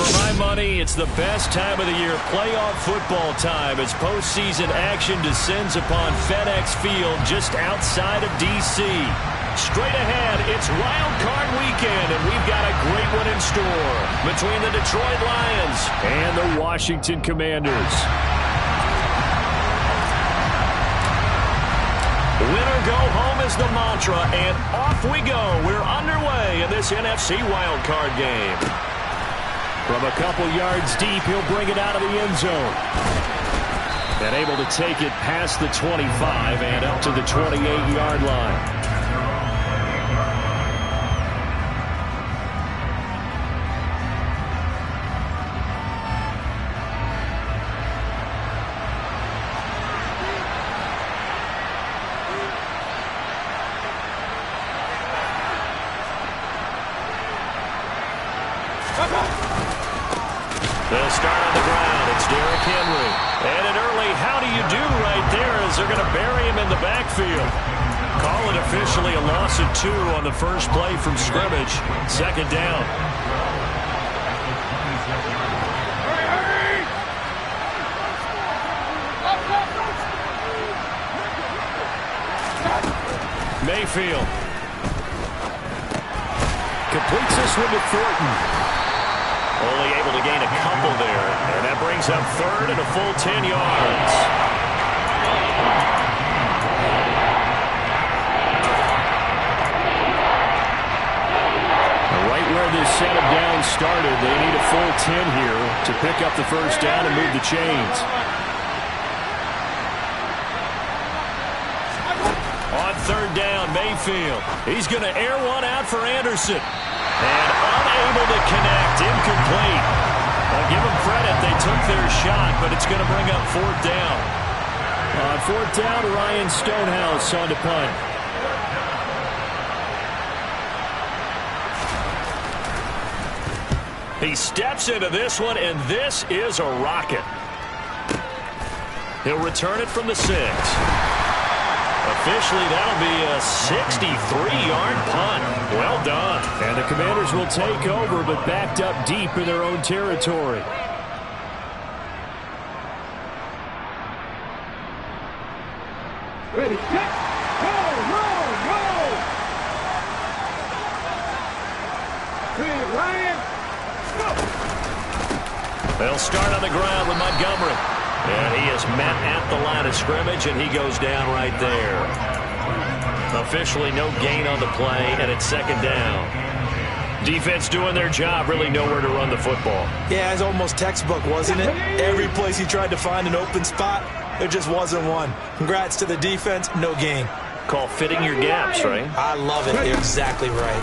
For my money, it's the best time of the year, playoff football time, as postseason action descends upon FedEx Field just outside of D.C. Straight ahead, it's Wild Card Weekend, and we've got a great one in store between the Detroit Lions and the Washington Commanders. Winner go home is the mantra, and off we go. We're underway in this NFC Wild Card game. From a couple yards deep, he'll bring it out of the end zone. And able to take it past the 25 and up to the 28-yard line. They'll start on the ground. It's Derrick Henry. And an early how do you do right there as they're going to bury him in the backfield. Call it officially a loss of 2 on the first play from scrimmage. Second down. Mayfield completes this one to Thornton. Only able to gain a couple there, and that brings up third and a full 10 yards. Right where this set of downs started, they need a full 10 here to pick up the first down and move the chains. On third down, Mayfield. He's going to air one out for Anderson. And unable to connect, incomplete. I'll give them credit, they took their shot, but it's going to bring up fourth down. On fourth down, Ryan Stonehouse on to punt. He steps into this one, and this is a rocket. He'll return it from the 6. Officially, that'll be a 63-yard punt. Well done. And the Commanders will take over, but backed up deep in their own territory. Ready, set, go, roll, roll. Clear, Ryan, go. They'll start on the ground with Montgomery. And he is met at the line of scrimmage, and he goes down right there. Officially no gain on the play, and it's second down. Defense doing their job, really nowhere to run the football. Yeah, it's almost textbook, wasn't it? Every place he tried to find an open spot, there just wasn't one. Congrats to the defense, no gain. Call fitting your gaps, right? I love it. You're exactly right.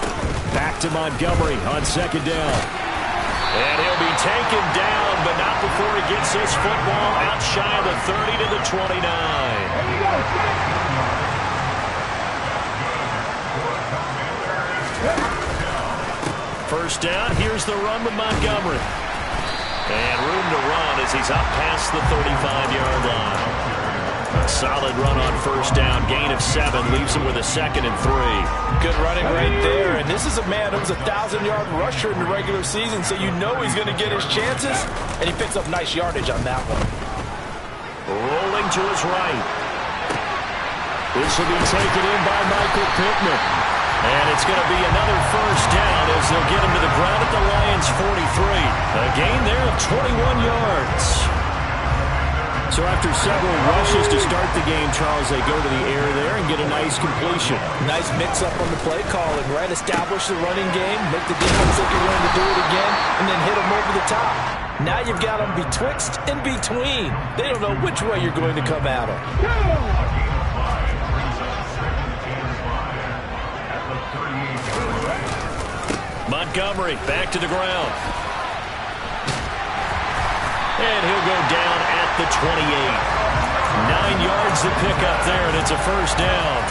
Back to Montgomery on second down. And he'll be taken down, but not before he gets this football out shy of the 30 to the 29. First down, here's the run with Montgomery. And room to run as he's up past the 35-yard line. A solid run on first down, gain of 7, leaves him with a 2nd and 3. Good running right there, and this is a man who was a 1,000-yard rusher in the regular season, so you know he's going to get his chances, and he picks up nice yardage on that one. Rolling to his right. This will be taken in by Michael Pittman. And it's going to be another first down as they'll get him to the ground at the Lions' 43. A gain there of 21 yards. So after several rushes to start the game, Charles, they go to the air there and get a nice completion. Nice mix-up on the play calling, right? Establish the running game, make the defense think you're going to do it again, and then hit them over the top. Now you've got them betwixt and between. They don't know which way you're going to come at them. Montgomery back to the ground. And he'll go down at the 28. 9 yards to pick up there, and it's a first down.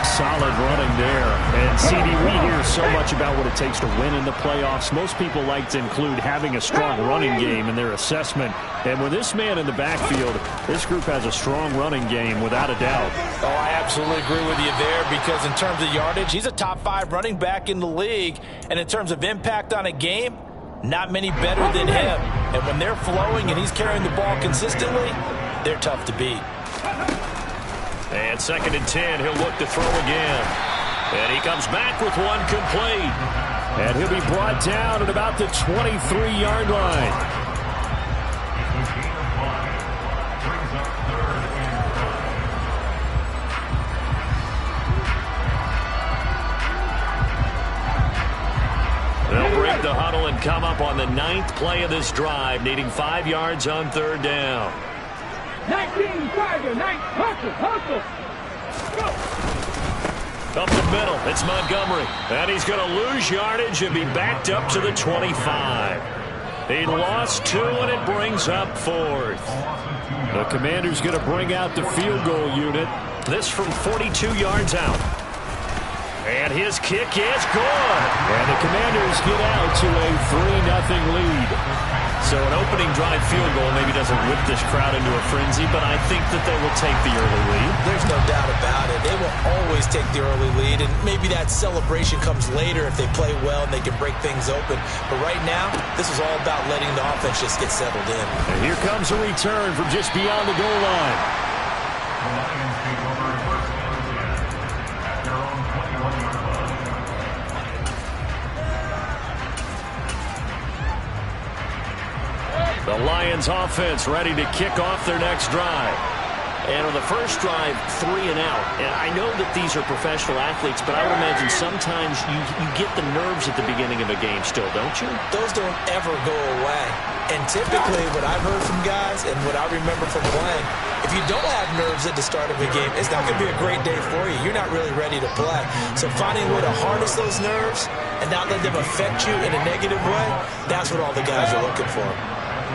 Solid running there. And, CD, we hear so much about what it takes to win in the playoffs. Most people like to include having a strong running game in their assessment. And with this man in the backfield, this group has a strong running game without a doubt. Oh, I absolutely agree with you there because in terms of yardage, he's a top 5 running back in the league. And in terms of impact on a game, Not many better than him. And when they're flowing and he's carrying the ball consistently, they're tough to beat. And 2nd and 10, he'll look to throw again. And he comes back with one complete. And he'll be brought down at about the 23-yard line. They'll break the huddle and come up on the 9th play of this drive, needing 5 yards on 3rd down. 19, Tiger, 9, hustle. Go. Up the middle, it's Montgomery. And he's going to lose yardage and be backed up to the 25. He lost 2, and it brings up 4th. The Commander's going to bring out the field goal unit. This from 42 yards out. And his kick is good. And the Commanders get out to a 3-0 lead. So an opening drive field goal maybe doesn't whip this crowd into a frenzy, but I think that they will take the early lead. There's no doubt about it. They will always take the early lead, and maybe that celebration comes later if they play well and they can break things open. But right now, this is all about letting the offense just get settled in. And here comes a return from just beyond the goal line. The Lions offense ready to kick off their next drive. And on the first drive, 3 and out. And I know that these are professional athletes, but I would imagine sometimes you get the nerves at the beginning of a game still, don't you? Those don't ever go away. And typically what I've heard from guys and what I remember from playing, if you don't have nerves at the start of a game, it's not going to be a great day for you. You're not really ready to play. So finding a way to harness those nerves and not let them affect you in a negative way, that's what all the guys are looking for.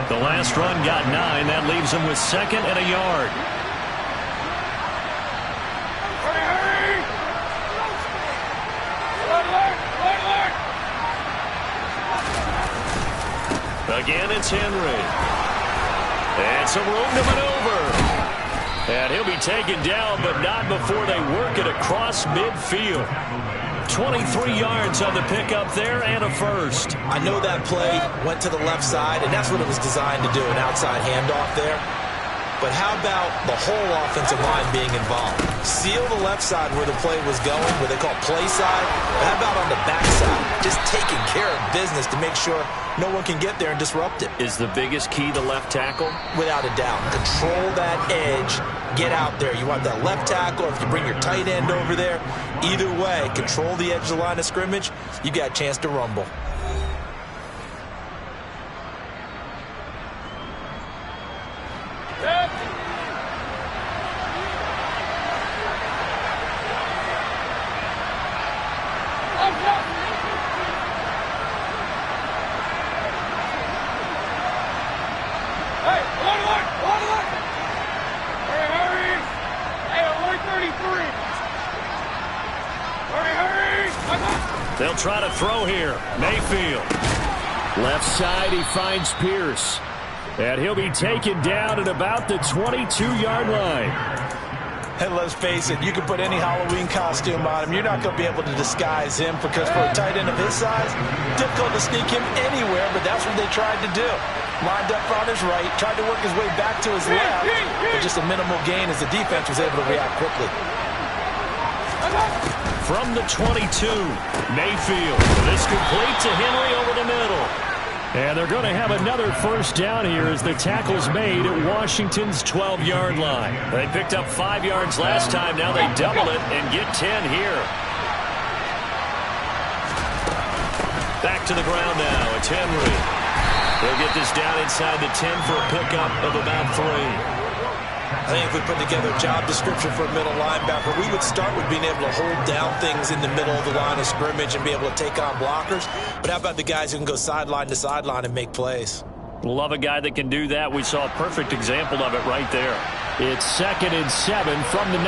The last run got 9. That leaves him with 2nd and a yard. Again, it's Henry. And some room to maneuver. And he'll be taken down, but not before they work it across midfield. 23 yards on the pickup there and a first. I know that play went to the left side, and that's what it was designed to do, an outside handoff there. But how about the whole offensive line being involved? Seal the left side where the play was going, where they call play side. But how about on the back side? Just taking care of business to make sure no one can get there and disrupt it. Is the biggest key the left tackle? Without a doubt. Control that edge. Get out there. You want that left tackle, or if you bring your tight end over there, either way, control the edge of the line of scrimmage, you got a chance to rumble. They'll try to throw here. Mayfield. Left side, he finds Pierce. And he'll be taken down at about the 22-yard line. And let's face it, you can put any Halloween costume on him. You're not going to be able to disguise him because for a tight end of his size, difficult to sneak him anywhere, but that's what they tried to do. Lined up on his right, tried to work his way back to his left, but just a minimal gain as the defense was able to react quickly. From the 22, Mayfield. This complete to Henry over the middle. And they're going to have another first down here as the tackle's made at Washington's 12-yard line. They picked up 5 yards last time. Now they double it and get 10 here. Back to the ground now. It's Henry. They'll get this down inside the 10 for a pickup of about 3. I think if we put together a job description for a middle linebacker, we would start with being able to hold down things in the middle of the line of scrimmage and be able to take on blockers. But how about the guys who can go sideline to sideline and make plays? Love a guy that can do that. We saw a perfect example of it right there. It's 2nd and 7 from the 9.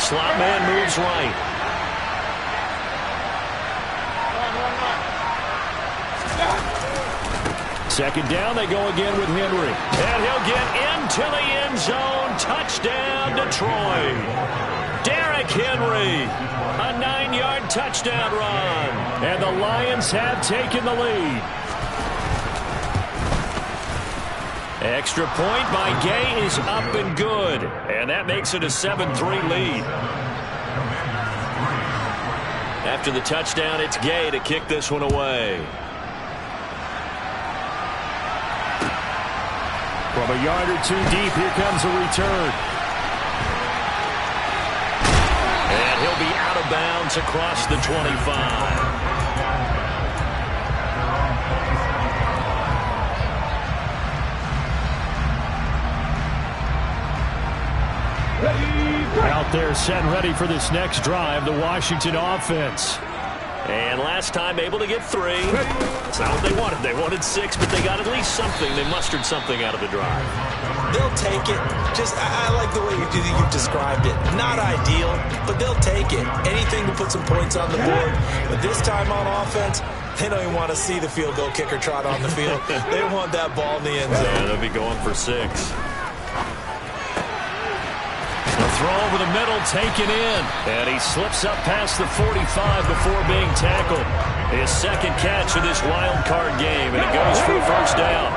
Slot man moves right. Second down, they go again with Henry. And he'll get into the end zone. Touchdown, Detroit. Derrick Henry. A 9-yard touchdown run. And the Lions have taken the lead. Extra point by Gay is up and good. And that makes it a 7-3 lead. After the touchdown, it's Gay to kick this one away. From a yard or two deep, here comes a return. And he'll be out of bounds across the 25. Out there set and ready for this next drive, the Washington offense. And last time able to get 3. It's not what they wanted. They wanted 6, but they got at least something. They mustered something out of the drive. They'll take it. I like the way you've described it. Not ideal, but they'll take it. Anything to put some points on the board. But this time on offense, they don't even want to see the field goal kicker trot on the field. They want that ball in the end zone. Yeah, they'll be going for 6. Throw over the middle, taken in. And he slips up past the 45 before being tackled. His second catch of this wild card game, and it goes for a first down.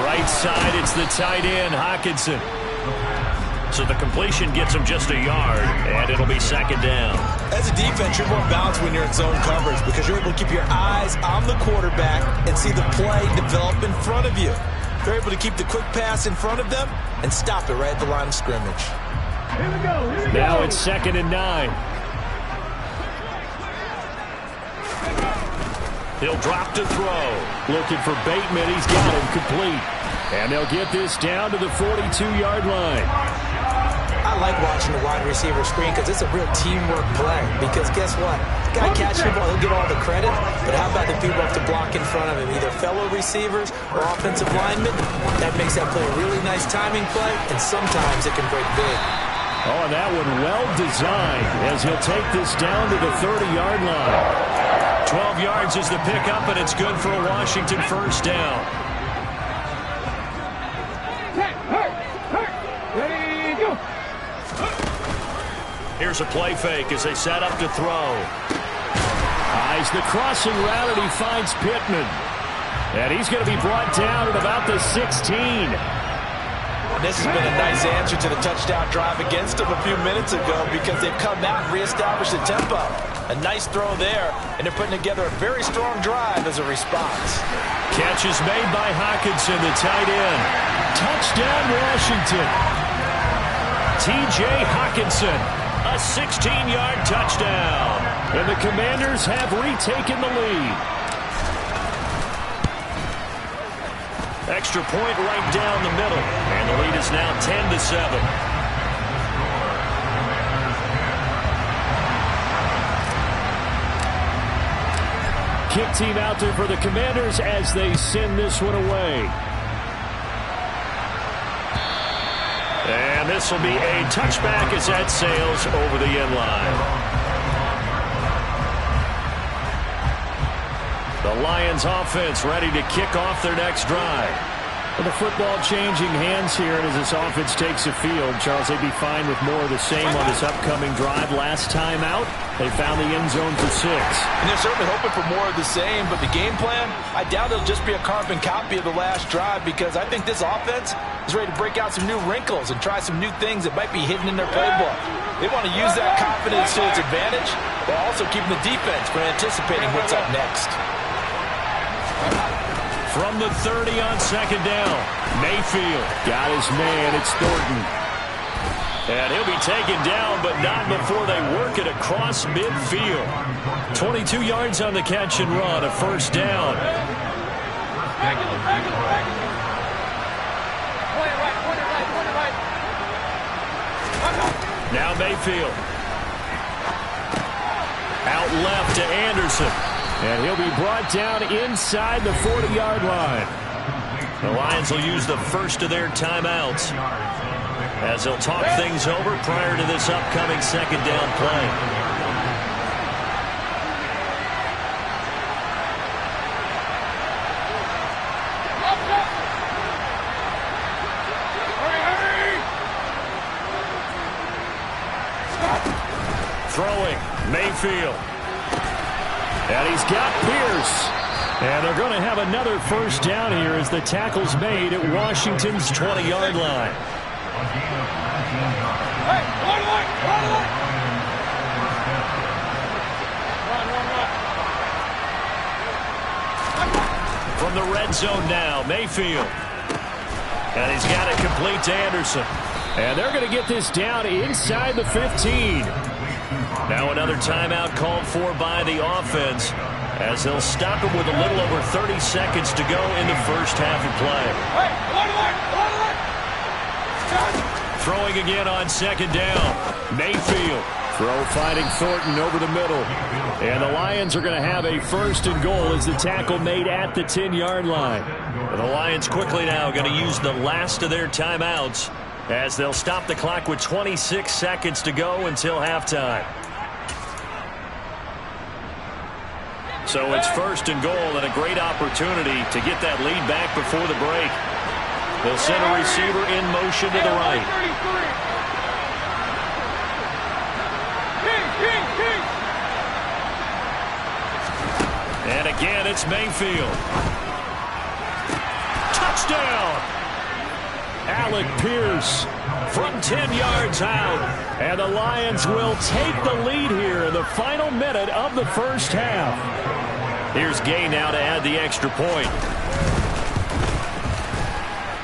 Right side, it's the tight end, Hockenson. So the completion gets him just a yard, and it'll be second down. As a defense, you're more balanced when you're in zone coverage because you're able to keep your eyes on the quarterback and see the play develop in front of you. You're able to keep the quick pass in front of them and stop it right at the line of scrimmage. Here we go. Here we go. Now it's 2nd and 9. He'll drop to throw. Looking for Bateman. He's got him complete. And they'll get this down to the 42-yard line. I like watching the wide receiver screen because it's a real teamwork play. Because guess what? The guy catching the ball, he'll get all the credit. But how about the people who have to block in front of him, either fellow receivers or offensive linemen? That makes that play a really nice timing play, and sometimes it can break big. Oh, and that one well designed as he'll take this down to the 30-yard line. 12 yards is the pickup, and it's good for a Washington first down. Here's a play fake as they set up to throw. Eyes the crossing route, and he finds Pittman. And he's going to be brought down at about the 16. And this has been a nice answer to the touchdown drive against them a few minutes ago because they've come out and reestablished the tempo. A nice throw there, and they're putting together a very strong drive as a response. Catch is made by Hockenson, the tight end. Touchdown, Washington. T.J. Hockenson, a 16-yard touchdown. And the Commanders have retaken the lead. Extra point right down the middle. And the lead is now 10-7. Kick team out there for the Commanders as they send this one away. And this will be a touchback as that sails over the end line. The Lions offense ready to kick off their next drive. And the football changing hands here, and as this offense takes the field, Charles, they'd be fine with more of the same on this upcoming drive. Last time out, they found the end zone for 6. And they're certainly hoping for more of the same, but the game plan, I doubt it'll just be a carbon copy of the last drive because I think this offense is ready to break out some new wrinkles and try some new things that might be hidden in their playbook. They want to use that confidence to its advantage while also keeping the defense from anticipating what's up next. From the 30 on second down, Mayfield got his man. It's Thornton. And he'll be taken down, but not before they work it across midfield. 22 yards on the catch and run, a first down. Now Mayfield. Out left to Anderson. And he'll be brought down inside the 40-yard line. The Lions will use the first of their timeouts as they'll talk things over prior to this upcoming second down play. Mayfield. And he's got Pierce. And they're going to have another first down here as the tackle's made at Washington's 20-yard line. From the red zone now, Mayfield. And he's got it complete to Anderson. And they're going to get this down inside the 15. Now another timeout called for by the offense as they'll stop it with a little over 30 seconds to go in the first half of play. Throwing again on second down. Mayfield. Throw fighting Thornton over the middle. And the Lions are going to have a first and goal as the tackle made at the 10-yard line. And the Lions quickly now going to use the last of their timeouts as they'll stop the clock with 26 seconds to go until halftime. So it's first and goal and a great opportunity to get that lead back before the break. They'll send a receiver in motion to the right. And again, it's Mayfield. Touchdown! Alec Pierce from 10 yards out. And the Lions will take the lead here in the final minute of the first half. Here's Gay now to add the extra point.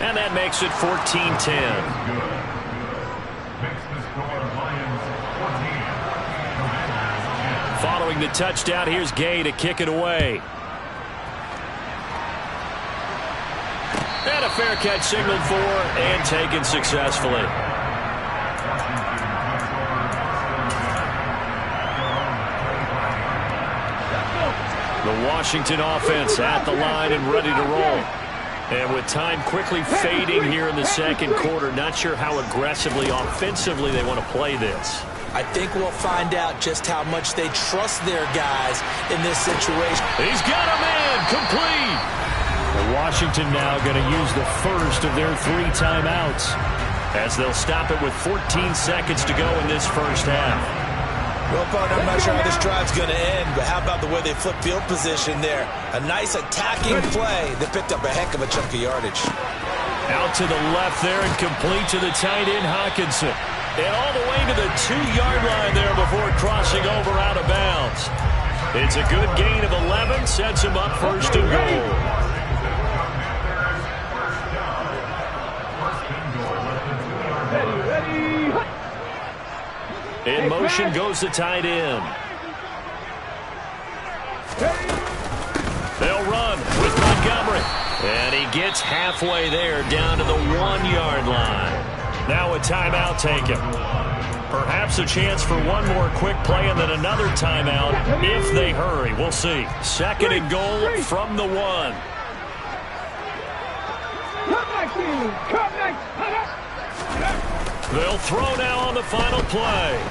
And that makes it 14-10. Following the touchdown, here's Gay to kick it away. And a fair catch signaled for and taken successfully. The Washington offense at the line and ready to roll. And with time quickly fading here in the second quarter, not sure how aggressively, offensively they want to play this. I think we'll find out just how much they trust their guys in this situation. He's got a man complete. And Washington now going to use the first of their 3 timeouts as they'll stop it with 14 seconds to go in this first half. Well, partner, I'm not sure how this drive's going to end, but how about the way they flip field position there? A nice attacking play that picked up a heck of a chunk of yardage. Out to the left there and complete to the tight end, Hockenson. And all the way to the 2-yard line there before crossing over out of bounds. It's a good gain of 11, sets him up first and goal. In motion goes the tight end. They'll run with Montgomery. And he gets halfway there down to the 1-yard line. Now a timeout taken. Perhaps a chance for one more quick play and then another timeout if they hurry. We'll see. Second and goal from the 1. They'll throw now on the final play.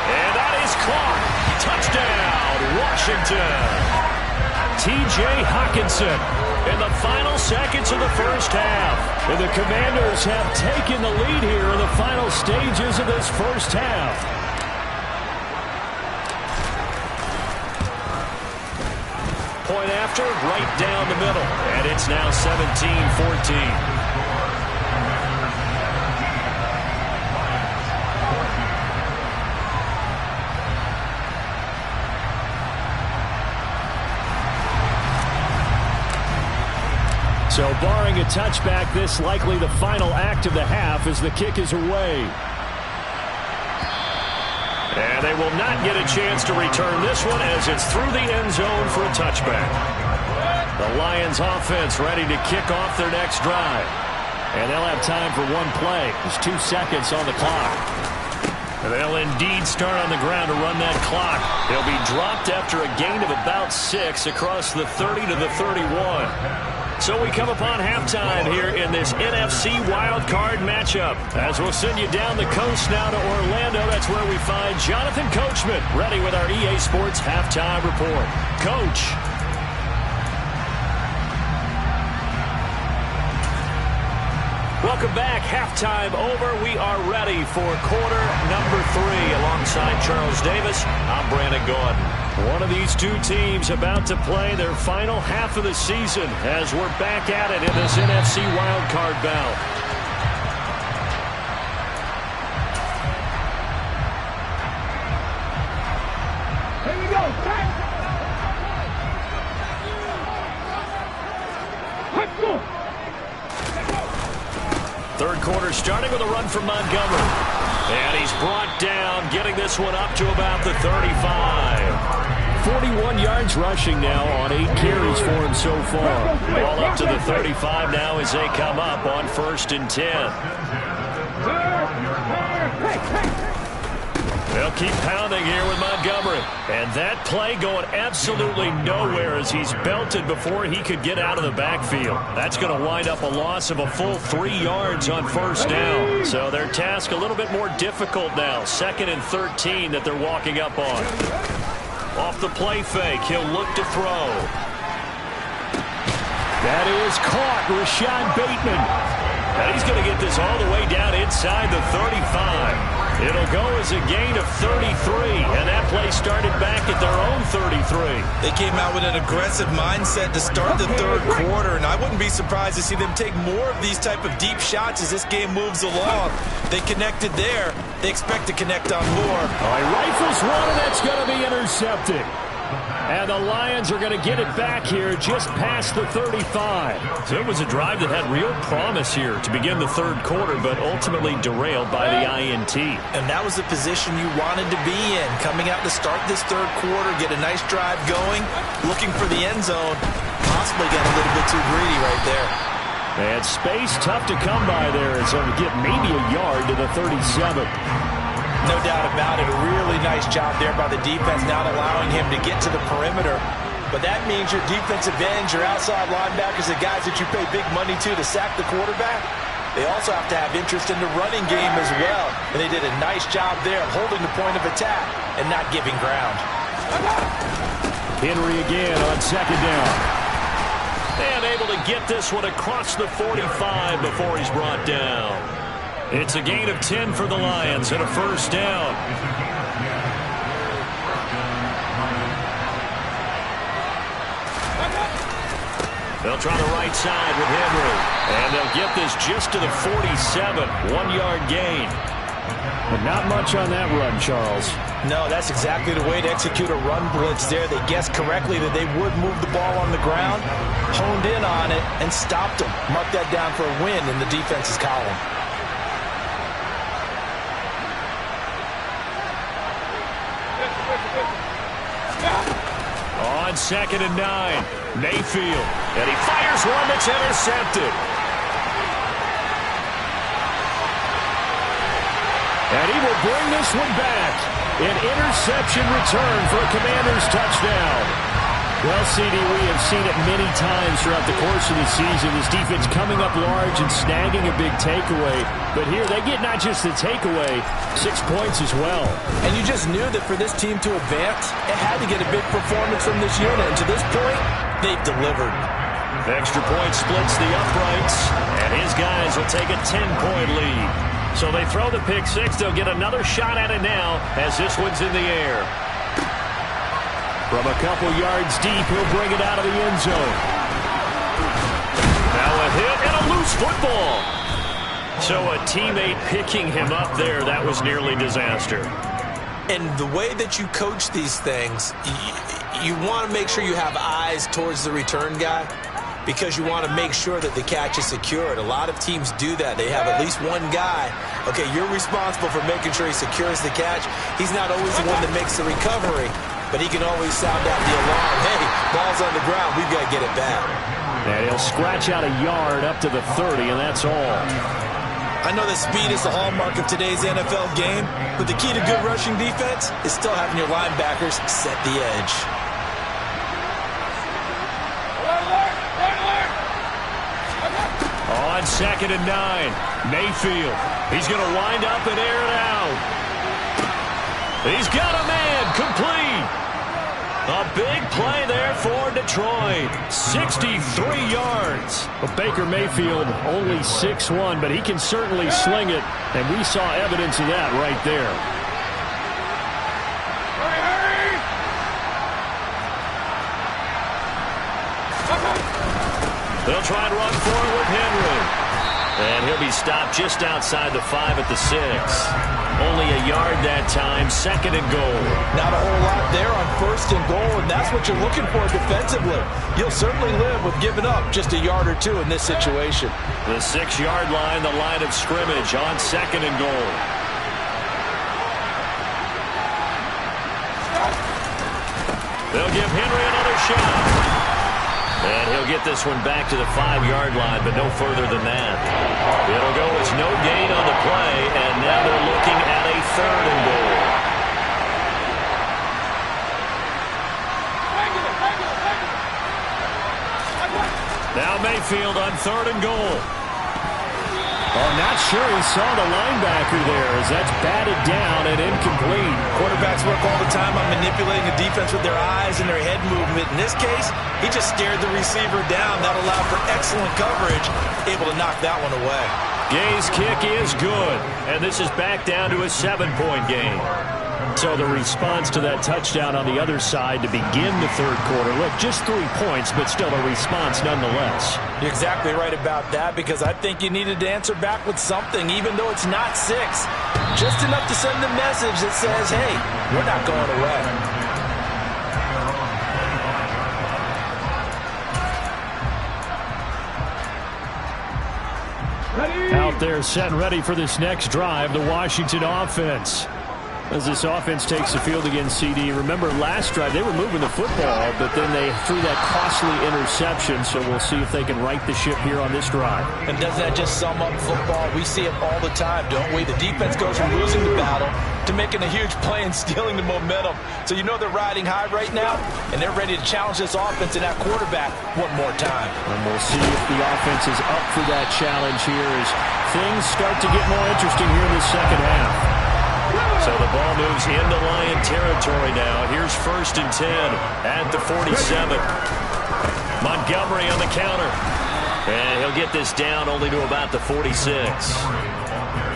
And that is caught. Touchdown, Washington. T.J. Hockenson in the final seconds of the first half. And the Commanders have taken the lead here in the final stages of this first half. Point after, right down the middle. And it's now 17-14. So barring a touchback, this likely the final act of the half as the kick is away. And they will not get a chance to return this one as it's through the end zone for a touchback. The Lions offense ready to kick off their next drive. And they'll have time for one play. There's 2 seconds on the clock. And they'll indeed start on the ground to run that clock. They'll be dropped after a gain of about 6 across the 30 to the 31. So we come upon halftime here in this NFC wildcard matchup. As we'll send you down the coast now to Orlando, that's where we find Jonathan Coachman ready with our EA Sports halftime report. Coach. Welcome back. Halftime over. We are ready for quarter number 3. Alongside Charles Davis, I'm Brandon Gordon. One of these two teams about to play their final half of the season as we're back at it in this NFC wildcard bout. Third quarter starting with a run from Montgomery. And he's brought down, getting this one up to about the 35. 41 yards rushing now on 8 carries for him so far. Ball up to the 35 now as they come up on 1st and 10. They'll keep pounding here with Montgomery. And that play going absolutely nowhere as he's belted before he could get out of the backfield. That's going to wind up a loss of a full 3 yards on 1st down. So their task a little bit more difficult now. 2nd and 13 that they're walking up on. Off the play fake, he'll look to throw. That is caught, Rashad Bateman. And he's going to get this all the way down inside the 35. It'll go as a gain of 33, and that play started back at their own 33. They came out with an aggressive mindset to start the third quarter, and I wouldn't be surprised to see them take more of these type of deep shots as this game moves along. They connected there. They expect to connect on more. All right, rifles one, and that's going to be intercepted. And the Lions are going to get it back here just past the 35. So it was a drive that had real promise here to begin the third quarter, but ultimately derailed by the INT. And that was the position you wanted to be in. Coming out to start this third quarter, get a nice drive going, looking for the end zone. Possibly got a little bit too greedy right there. And space tough to come by there as they'll get maybe a yard to the 37. No doubt about it. A really nice job there by the defense, not allowing him to get to the perimeter. But that means your defensive ends, your outside linebackers, the guys that you pay big money to sack the quarterback, they also have to have interest in the running game as well. And they did a nice job there holding the point of attack and not giving ground. Henry again on 2nd down. And able to get this one across the 45 before he's brought down. It's a gain of 10 for the Lions and a 1st down. They'll try the right side with Henry. And they'll get this just to the 47. 1-yard gain. But not much on that run, Charles. No, that's exactly the way to execute a run blitz there. They guessed correctly that they would move the ball on the ground, honed in on it, and stopped them. Mark that down for a win in the defense's column. On 2nd and 9, Mayfield. And he fires one that's intercepted. And he will bring this one back. An interception return for a Commanders touchdown. Well, CD, we have seen it many times throughout the course of the season. This defense coming up large and snagging a big takeaway. But here, they get not just the takeaway, 6 points as well. And you just knew that for this team to advance, it had to get a big performance from this unit. And to this point, they've delivered. Extra point splits the uprights, and his guys will take a 10-point lead. So they throw the pick six. They'll get another shot at it now as this one's in the air. From a couple yards deep, he'll bring it out of the end zone. Now a hit and a loose football. So a teammate picking him up there, that was nearly disaster. And the way that you coach these things, you want to make sure you have eyes towards the return guy because you want to make sure that the catch is secured. A lot of teams do that. They have at least one guy. Okay, you're responsible for making sure he secures the catch. He's not always the one that makes the recovery, but he can always sound out the alarm. Hey, ball's on the ground. We've got to get it back. And he'll scratch out a yard up to the 30, and that's all. I know that speed is the hallmark of today's NFL game, but the key to good rushing defense is still having your linebackers set the edge. On 2nd and 9, Mayfield. He's going to wind up and air it out. He's got a man complete. A big play there for Detroit. 63 yards. Well, Baker Mayfield only 6'1", but he can certainly sling it, and we saw evidence of that right there. They'll try and run for it with Henry. And he'll be stopped just outside the 5 at the 6. Only a yard that time, 2nd and goal. Not a whole lot there on 1st and goal, and that's what you're looking for defensively. You'll certainly live with giving up just a yard or 2 in this situation. The 6-yard line, the line of scrimmage on 2nd and goal. They'll give Henry another shot. And he'll get this one back to the 5-yard line, but no further than that. It'll go as no gain on the play, and now they're looking at a 3rd and goal. Now Mayfield on 3rd and goal. Oh, not sure he saw the linebacker there as that's batted down and incomplete. Quarterbacks work all the time on manipulating the defense with their eyes and their head movement. In this case, he just stared the receiver down. That allowed for excellent coverage, able to knock that one away. Gay's kick is good, and this is back down to a 7-point game. So the response to that touchdown on the other side to begin the 3rd quarter. Look, just 3 points, but still a response nonetheless. You're exactly right about that, because I think you needed to answer back with something, even though it's not 6. Just enough to send a message that says, hey, we're not going away. Out there set and ready for this next drive, the Washington offense. As this offense takes the field against CD. Remember last drive, they were moving the football, but then they threw that costly interception, so we'll see if they can right the ship here on this drive. And doesn't that just sum up football? We see it all the time, don't we? The defense goes from losing the battle to making a huge play and stealing the momentum. So you know they're riding high right now, and they're ready to challenge this offense and that quarterback one more time. And we'll see if the offense is up for that challenge here as things start to get more interesting here in the second half. So the ball moves into Lion territory now. Here's 1st and 10 at the 47. Montgomery on the counter. And he'll get this down only to about the 46.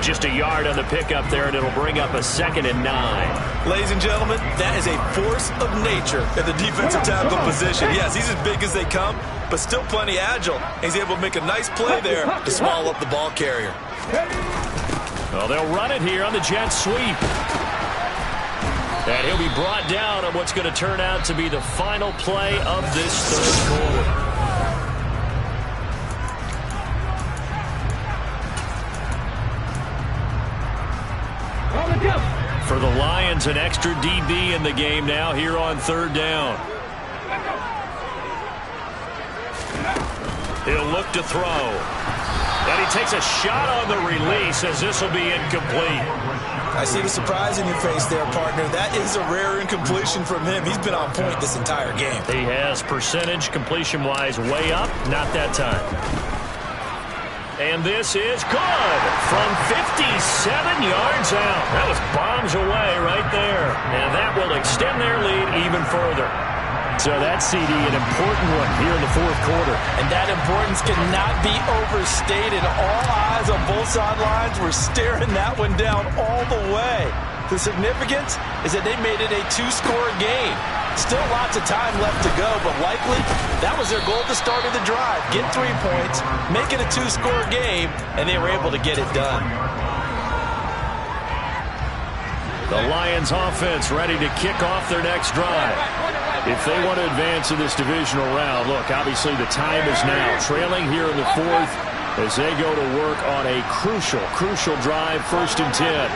Just a yard on the pickup there, and it'll bring up a 2nd and 9. Ladies and gentlemen, that is a force of nature at the defensive tackle position. Yes, he's as big as they come, but still plenty agile. He's able to make a nice play there to swallow up the ball carrier. Well, they'll run it here on the jet sweep. And he'll be brought down on what's going to turn out to be the final play of this 3rd quarter. For the Lions, an extra DB in the game now here on 3rd down. He'll look to throw. And he takes a shot on the release as this will be incomplete. I see the surprise in your face there, partner. That is a rare incompletion from him. He's been on point this entire game. He has percentage completion-wise way up, not that time. And this is good from 57 yards out. That was bombs away right there. And that will extend their lead even further. So that CD, an important one here in the 4th quarter. And that importance cannot be overstated. All eyes on both sidelines were staring that one down all the way. The significance is that they made it a 2-score game. Still lots of time left to go, but likely that was their goal at the start of the drive. Get 3 points, make it a 2-score game, and they were able to get it done. The Lions offense ready to kick off their next drive. If they want to advance in this divisional round, look, obviously the time is now. Trailing here in the 4th as they go to work on a crucial drive, 1st and 10.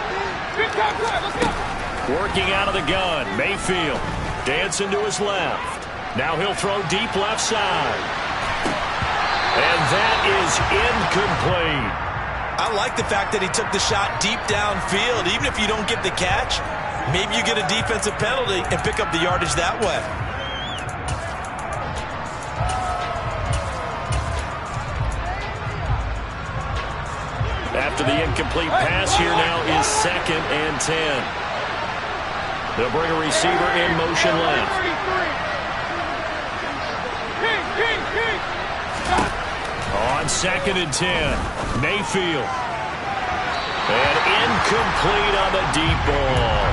Working out of the gun, Mayfield dancing to his left. Now he'll throw deep left side. And that is incomplete. I like the fact that he took the shot deep downfield. Even if you don't get the catch, maybe you get a defensive penalty and pick up the yardage that way. After the incomplete pass, here now is 2nd and 10. They'll bring a receiver in motion left. on 2nd and 10. Mayfield. And incomplete on the deep ball.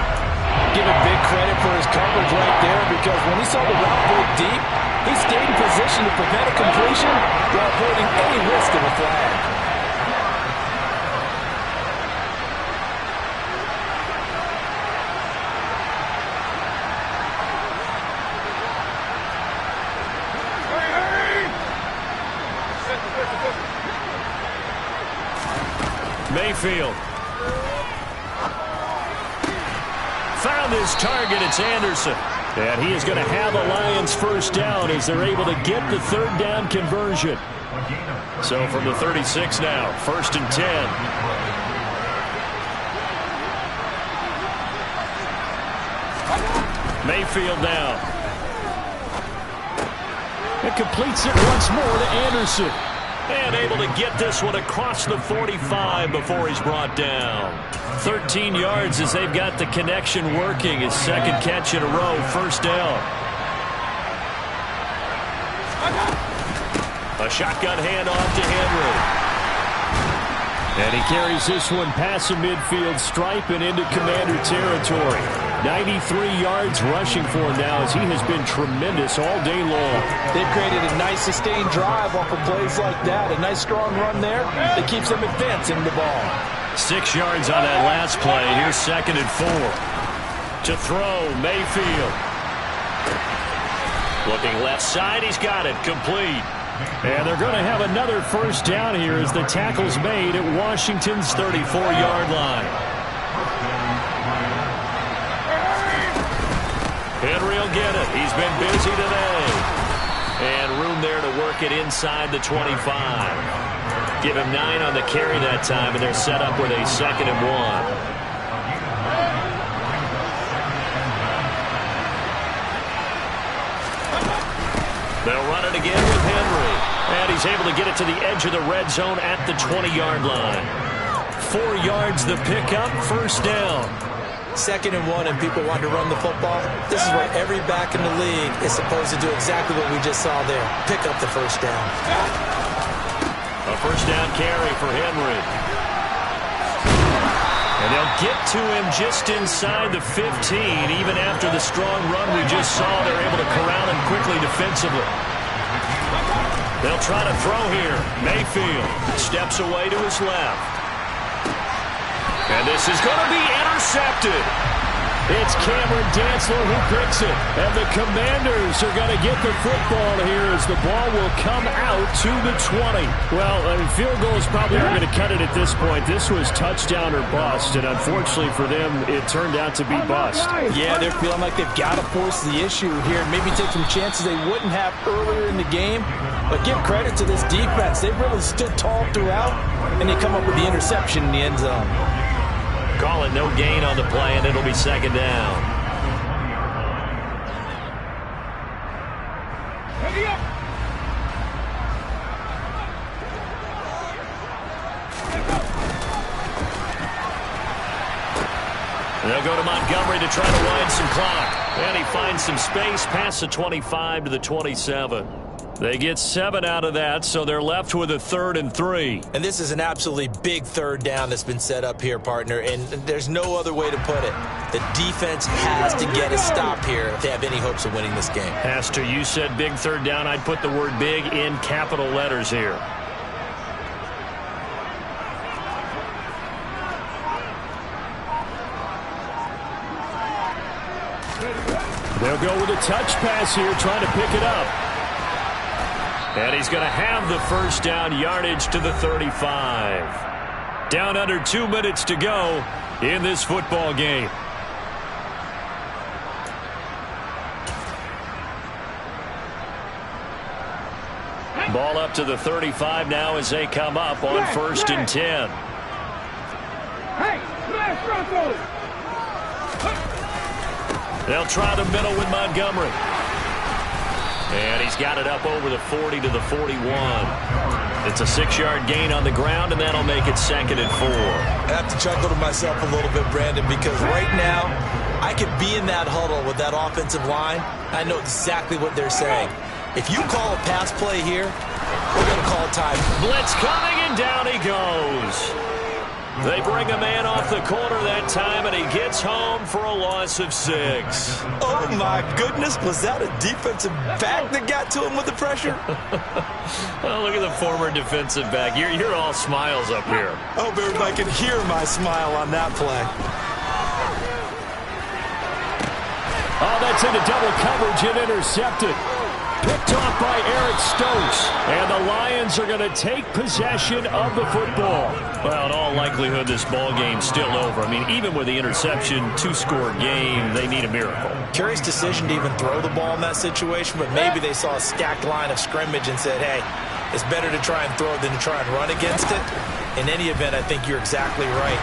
Give him big credit for his coverage right there, because when he saw the route break deep, he stayed in position to prevent a completion while avoiding any risk of a flag. Mayfield. Found his target. It's Anderson. And he is going to have a Lions first down as they're able to get the 3rd down conversion. So from the 36 now, 1st and 10. Mayfield now. It completes it once more to Anderson. And able to get this one across the 45 before he's brought down. 13 yards as they've got the connection working. His 2nd catch in a row, 1st down. A shotgun handoff to Henry. And he carries this one past the midfield stripe and into Commander territory. 93 yards rushing for him now as he has been tremendous all day long. They've created a nice sustained drive off of plays like that. A nice strong run there that keeps them advancing the ball. 6 yards on that last play. Here's 2nd and 4. To throw, Mayfield. Looking left side, he's got it. Complete. And they're going to have another first down here as the tackle's made at Washington's 34-yard line. Henry will get it. He's been busy today. And room there to work it inside the 25. Give him 9 on the carry that time, and they're set up with a 2nd and 1. They'll run it again with Henry. And he's able to get it to the edge of the red zone at the 20-yard line. 4 yards the pickup, 1st down. 2nd and 1 and people want to run the football. This is where every back in the league is supposed to do exactly what we just saw there. Pick up the 1st down. A 1st down carry for Henry. And they'll get to him just inside the 15. Even after the strong run we just saw, they're able to corral him quickly defensively. They'll try to throw here. Mayfield steps away to his left. And this is going to be intercepted. It's Cameron Dantzler who picks it. And the Commanders are going to get the football here as the ball will come out to the 20. Well, field goals probably aren't going to cut it at this point. This was touchdown or bust, and unfortunately for them, it turned out to be bust. Yeah, they're feeling like they've got to force the issue here and maybe take some chances they wouldn't have earlier in the game. But give credit to this defense. They really stood tall throughout, and they come up with the interception in the end zone. Call it no gain on the play, and it'll be 2nd down. They'll go to Montgomery to try to wind some clock. And he finds some space past the 25 to the 27. They get 7 out of that, so they're left with a 3rd and 3. And this is an absolutely big 3rd down that's been set up here, partner, and there's no other way to put it. The defense has to get a stop here if they have any hopes of winning this game. Has to. You said big 3rd down. I'd put the word big in capital letters here. They'll go with a touch pass here, trying to pick it up. And he's going to have the first down, yardage to the 35. Down under 2 minutes to go in this football game. Ball up to the 35 now as they come up on 1st and 10. They'll try the middle with Montgomery. And he's got it up over the 40 to the 41. It's a 6-yard gain on the ground, and that'll make it 2nd and 4. I have to chuckle to myself a little bit, Brandon, because right now I could be in that huddle with that offensive line. I know exactly what they're saying. If you call a pass play here, we're going to call time. Blitz coming, and down he goes. They bring a man off the corner that time, and he gets home for a loss of 6. Oh, my goodness. Was that a defensive back that got to him with the pressure? Oh, look at the former defensive back. You're all smiles up here. I hope everybody can hear my smile on that play. Oh, that's into double coverage and intercepted. Picked off by Eric Stokes. And the Lions are going to take possession of the football. Well, in all likelihood, this ball game's still over. I mean, even with the interception, 2-score game, they need a miracle. Curious decision to even throw the ball in that situation, but maybe they saw a stacked line of scrimmage and said, hey, it's better to try and throw than to try and run against it. In any event, I think you're exactly right.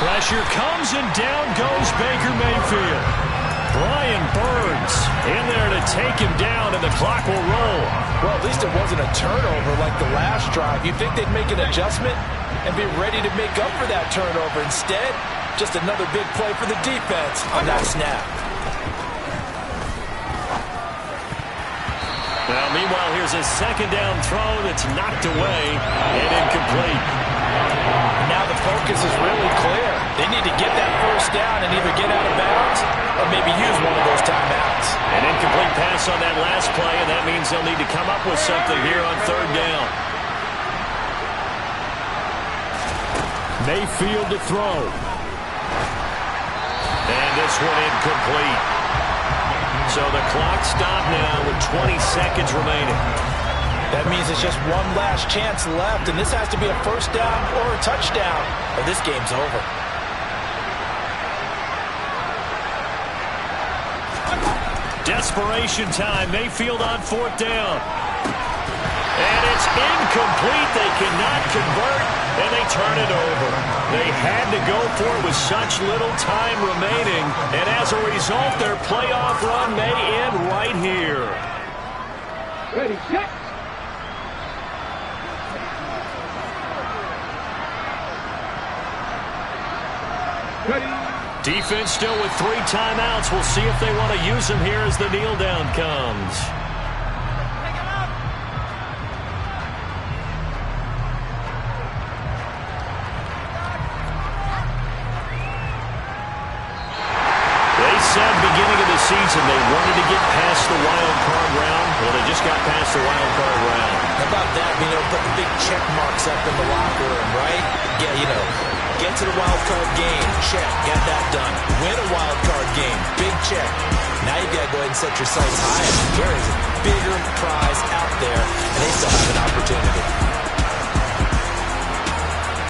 Pressure comes, and down goes Baker Mayfield. Brian Burns in there to take him down, and the clock will roll. Well, at least it wasn't a turnover like the last drive. You'd think they'd make an adjustment and be ready to make up for that turnover. Instead, just another big play for the defense on that snap. Now, meanwhile, here's a second down throw that's knocked away and incomplete. Now the focus is really clear. They need to get that first down and either get out of bounds or maybe use one of those timeouts. An incomplete pass on that last play, and that means they'll need to come up with something here on third down. Mayfield to throw. And this one incomplete. So the clock stopped now with 20 seconds remaining. That means it's just one last chance left, and this has to be a first down or a touchdown, or this game's over. Desperation time. Mayfield on fourth down. And it's incomplete. They cannot convert, and they turn it over. They had to go for it with such little time remaining, and as a result, their playoff run may end right here. Ready, set. Defense still with 3 timeouts. We'll see if they want to use them here as the kneel down comes. They said beginning of the season they wanted to get past the wild card round. Well, they just got past the wild card round. How about that? You know, put the big check marks up in the locker room, right? Yeah, you know. Get to the wild card game. Check. Got that done. Win a wild card game. Big check. Now you've got to go ahead and set your sights higher. There is a bigger prize out there, and they still have